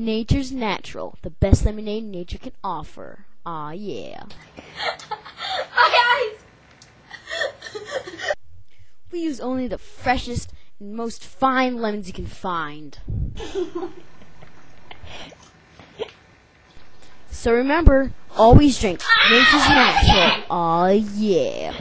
Nature's natural, the best lemonade nature can offer. Aw, yeah. My eyes! We use only the freshest and most fine lemons you can find. So remember, always drink Nature's natural. Aw, yeah.